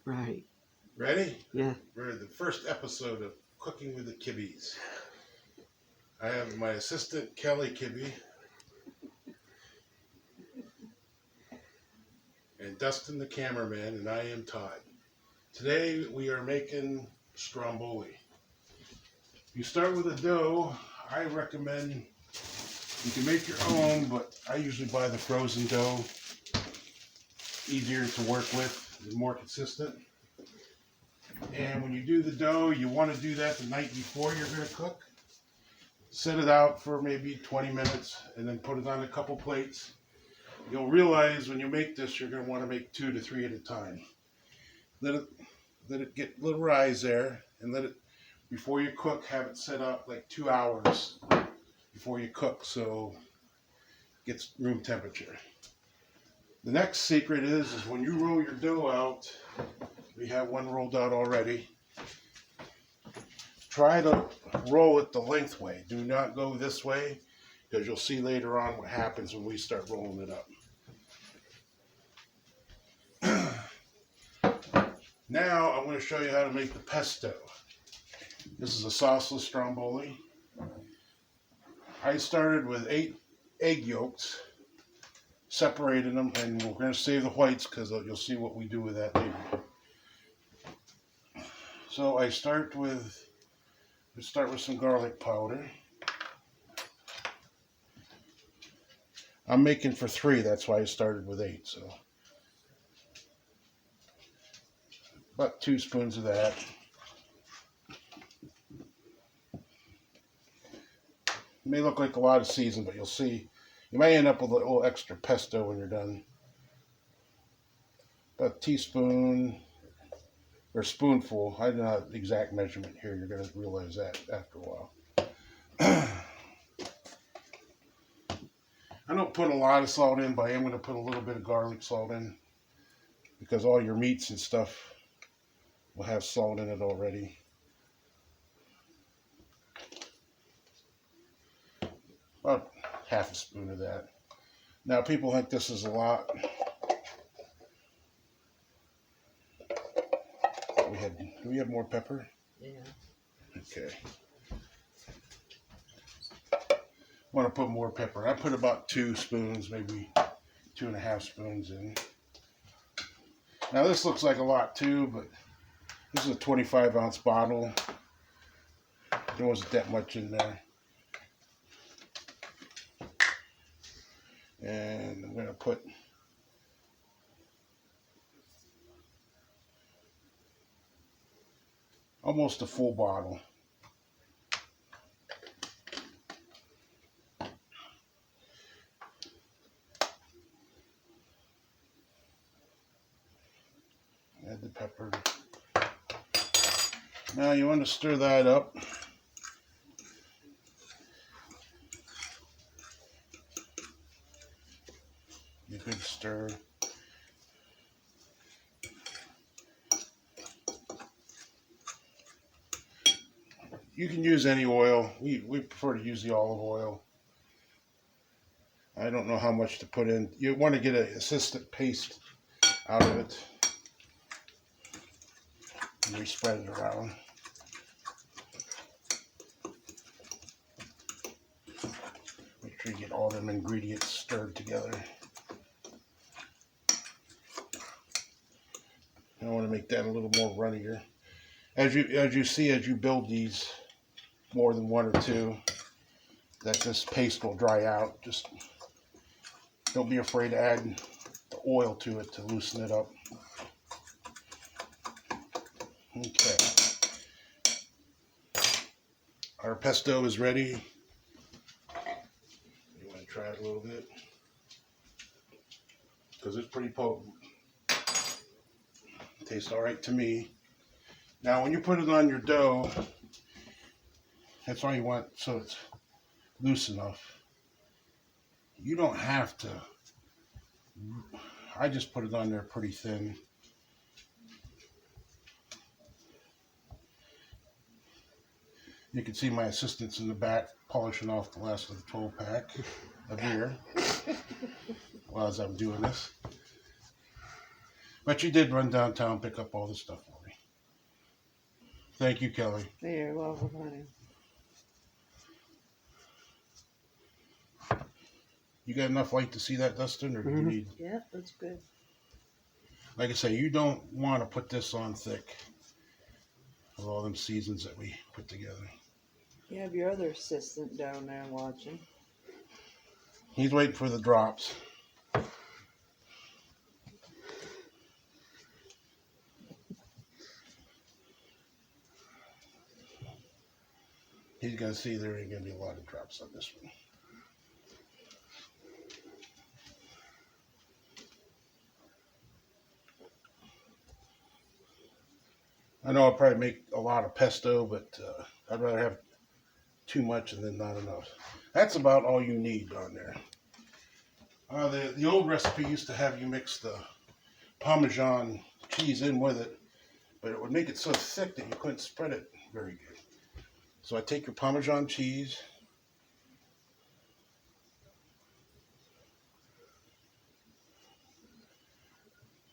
Right. Ready? Yeah. We're the first episode of Cooking with the Kibbies. I have my assistant, Kelly Kibbe, and Dustin, the cameraman, and I am Todd. Today we are making Stromboli. You start with a dough. I recommend you can make your own, but I usually buy the frozen dough. Easier to work with, and more consistent. And when you do the dough, you want to do that the night before you're going to cook. Set it out for maybe 20 minutes and then put it on a couple plates. You'll realize when you make this, you're going to want to make 2 to 3 at a time. Let it get a little rise there, and let it, before you cook, have it set up like 2 hours before you cook so it gets room temperature. The next secret is when you roll your dough out, we have one rolled out already. Try to roll it the length way. Do not go this way, because you'll see later on what happens when we start rolling it up. Now I'm going to show you how to make the pesto. This is a sauceless stromboli. I started with 8 egg yolks, separated them, and we're going to save the whites because you'll see what we do with that later. So I start with some garlic powder. I'm making for 3, that's why I started with 8. So about 2 spoons of that. It may look like a lot of season, but you'll see you may end up with a little extra pesto when you're done. About a teaspoon or spoonful. I don't know the exact measurement here. You're going to realize that after a while. I don't put a lot of salt in, but I am going to put a little bit of garlic salt in because all your meats and stuff will have salt in it already. About half a spoon of that. Now people think this is a lot. Do we have more pepper? Yeah. Okay. Want to put more pepper. I put about 2 spoons, maybe 2.5 spoons in. Now this looks like a lot too, but this is a 25-ounce bottle. There wasn't that much in there. And I'm going to put almost a full bottle. Add the pepper. Now you want to stir that up. A good stir. You can use any oil. We prefer to use the olive oil. I don't know how much to put in. You want to get a consistent paste out of it. And we spread it around. Make sure you get all them ingredients stirred together. I want to make that a little more runnier. As you see, as you build these more than 1 or 2, that this paste will dry out. Just don't be afraid to add the oil to it to loosen it up. Okay. Our pesto is ready. You want to try it a little bit? Because it's pretty potent. It tastes all right to me. Now when you put it on your dough, that's all you want, so it's loose enough. You don't have to. I just put it on there pretty thin. You can see my assistants in the back polishing off the last of the 12-pack of beer while as I'm doing this. But you did run downtown, pick up all the stuff for me. Thank you, Kelly. You're welcome, honey. You got enough light to see that, Dustin, or do you need? Yeah, that's good. Like I say, you don't want to put this on thick of all them seasons that we put together. You have your other assistant down there watching. He's waiting for the drops. He's going to see there ain't going to be a lot of drops on this one. I know I'll probably make a lot of pesto, but I'd rather have too much and then not enough. That's about all you need on there. The old recipe used to have you mix the Parmesan cheese in with it, but it would make it so thick that you couldn't spread it very good. So I take your Parmesan cheese,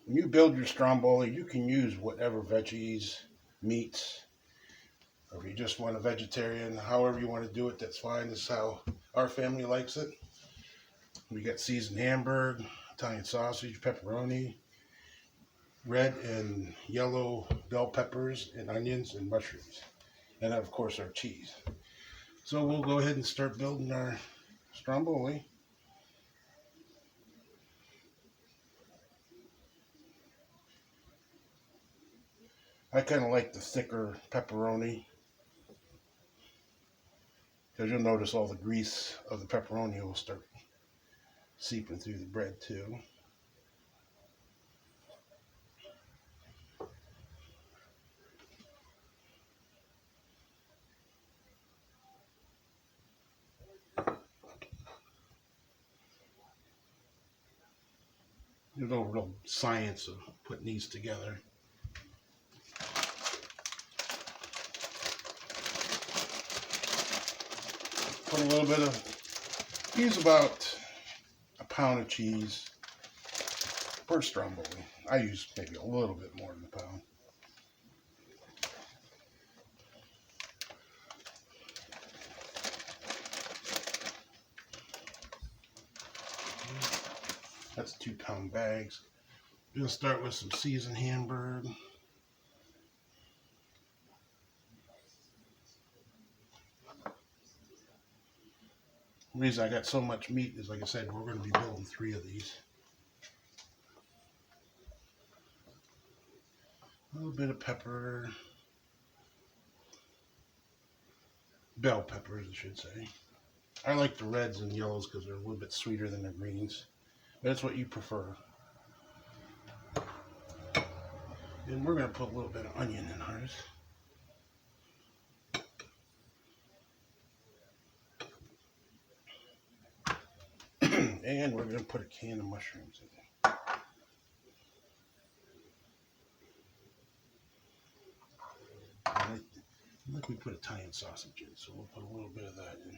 when you build your Stromboli, you can use whatever veggies, meats, or if you just want a vegetarian, however you want to do it, that's fine. This is how our family likes it. We got seasoned hamburger, Italian sausage, pepperoni, red and yellow bell peppers, and onions and mushrooms. And of course our cheese. So we'll go ahead and start building our Stromboli. I kind of like the thicker pepperoni, because you'll notice all the grease of the pepperoni will start seeping through the bread too. There's no real science of putting these together. Put a little bit of, use about a pound of cheese per Stromboli. I use maybe a little bit more than a pound. That's 2-pound bags. We're gonna start with some seasoned hamburger. The reason I got so much meat is, like I said, we're going to be building 3 of these. A little bit of pepper. Bell peppers, I should say. I like the reds and yellows because they're a little bit sweeter than the greens. That's what you prefer. And we're going to put a little bit of onion in ours. And we're going to put a can of mushrooms in there. I like we put Italian sausage in, so we'll put a little bit of that in.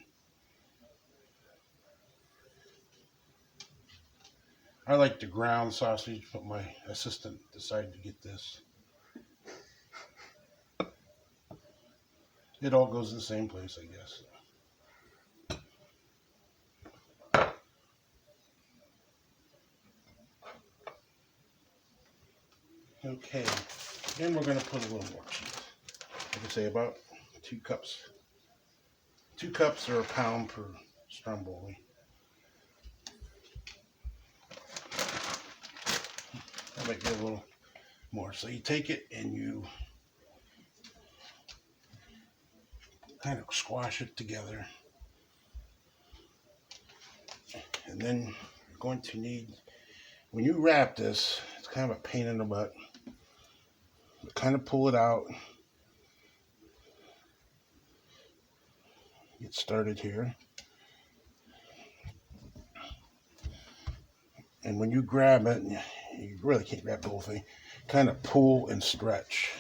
I like the ground sausage, but my assistant decided to get this. It all goes in the same place, I guess. Okay, and we're going to put a little more cheese. Like I say, about 2 cups. 2 cups or a pound per Stromboli. That might be a little more. So you take it and you kind of squash it together. And then you're going to need, when you wrap this, it's kind of a pain in the butt. Kind of pull it out. Get started here. And when you grab it, you really can't grab the whole thing. Kind of pull and stretch.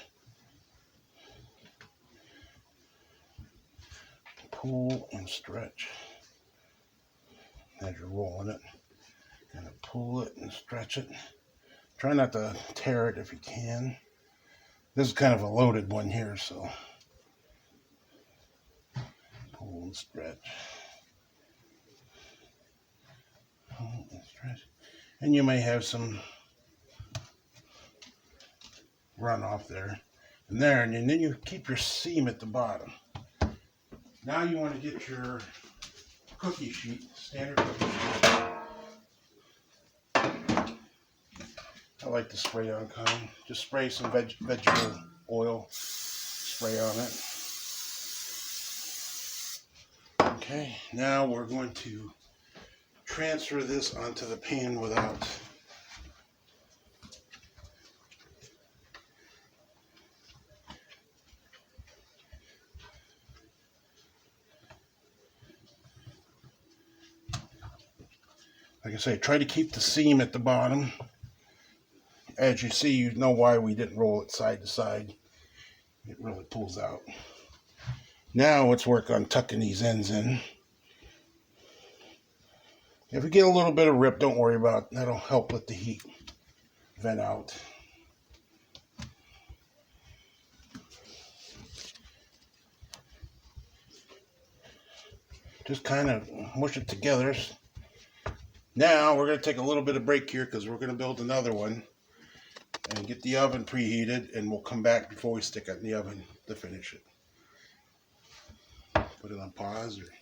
Pull and stretch. As you're rolling it, kind of pull it and stretch it. Try not to tear it if you can. This is kind of a loaded one here, so pull and stretch. Pull and stretch. And you may have some runoff there and there, and then you keep your seam at the bottom. Now you want to get your cookie sheet, standard cookie sheet. I like the spray on kind. Just spray some vegetable oil, spray on it. Okay, now we're going to transfer this onto the pan without like I say, try to keep the seam at the bottom. As you see, you know why we didn't roll it side to side. It really pulls out. Now let's work on tucking these ends in. If we get a little bit of rip, don't worry about it. That'll help let the heat vent out. Just kind of mush it together. Now we're going to take a little bit of break here because we're going to build another one and get the oven preheated, and we'll come back before we stick it in the oven to finish it. Put it on pause.